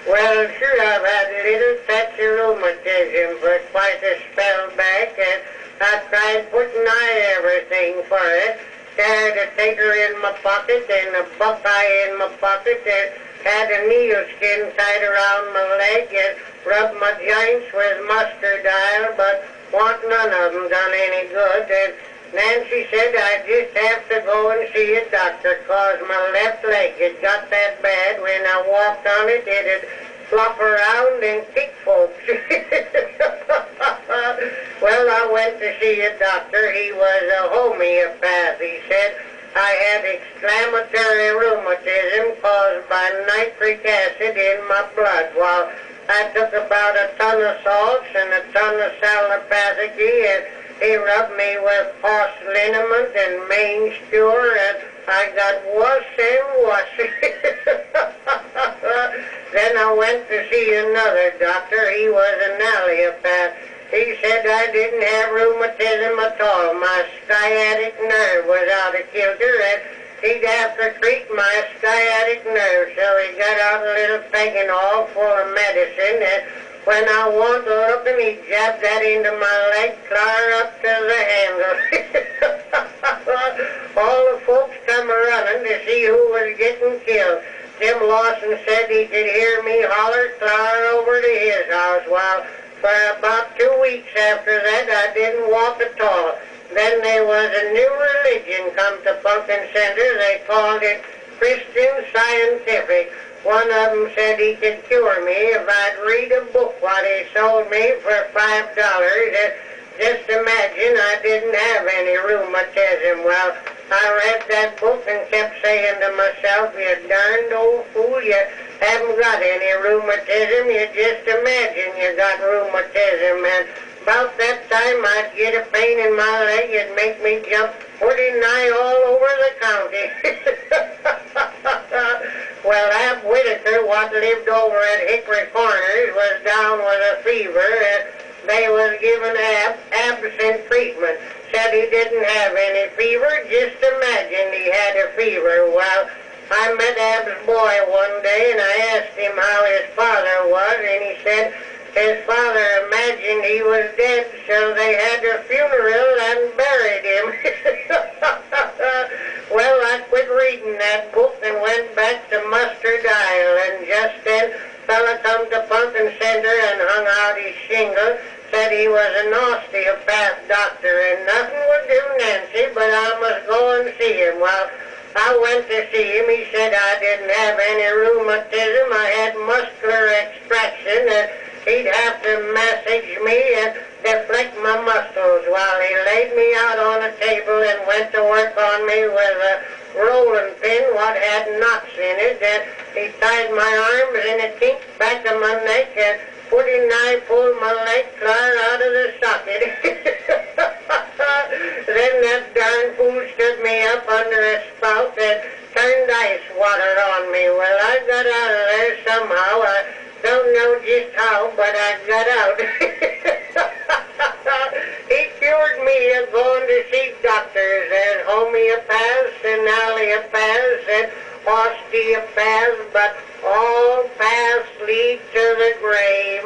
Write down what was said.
Well, sure, I've had a little touch of rheumatism for quite a spell back, and I tried putting everything for it. Carried a tater in my pocket and a buckeye in my pocket, and had a needleskin tied around my leg, and rubbed my joints with mustard oil, but want none of them done any good. And Nancy said I just have to go and see a doctor, 'cause my left leg had got that bad. When I walked on it, it'd flop around and kick folks. Well, I went to see a doctor. He was a homeopath. He said I had inflammatory rheumatism caused by nitric acid in my blood. While I took about a ton of salts and a ton of salopathy, and he rubbed me with horse liniment and main cure, and I got worse and worse. Then I went to see another doctor. He was an allopath. He said I didn't have rheumatism at all. My sciatic nerve was out of kilter, and he'd have to treat my sciatic nerve. So he got out a little peganol full of medicine, and when I want to look, and he jabbed that into my leg, clear up to the handle. All the folks come running to see who was getting killed. Jim Lawson said he could hear me holler clear over to his house. While for about 2 weeks after that, I didn't walk at all. Then there was a new religion come to Pumpkin Center. They called it Christian Scientific. One of them said he could cure me if I'd read a book what he sold me for $5. And just imagine I didn't have any rheumatism. Well, I read that book and kept saying to myself, you darned old fool, you haven't got any rheumatism. You just imagine you got rheumatism. And about that time I'd get a pain in my leg. It'd make me jump pretty nigh all over the county. Well, Ab Whitaker, what lived over at Hickory Corners, was down with a fever, and they was giving Ab absent treatment. Said he didn't have any fever. Just imagine he had a fever. Well, I met Ab's boy one day, and I asked him how his father was, and he said his father imagined he was dead, so they had a funeral and buried him. Well, I quit reading that book and went back to Mustard Isle, and just then fella come to Pumpkin Center and hung out his shingle. Said he was an osteopath doctor, and nothing would do Nancy, but I must go and see him. Well, I went to see him. He said I didn't have any rheumatism. I had muscular extraction, and he'd have to massage me and deflect my muscles. While he laid me out on a table and went to work on me with a rolling pin what had knots in it, and he tied my arms in a kink back of my neck and pretty nigh pulled my leg clear out of the socket. Then that darn fool stood me up under a spout and turned ice water on me. Well, I got out of there somehow. I don't know just how, but I got out. He cured me of going to see doctors and homeopaths and allopaths and osteopaths, but all paths lead to the grave.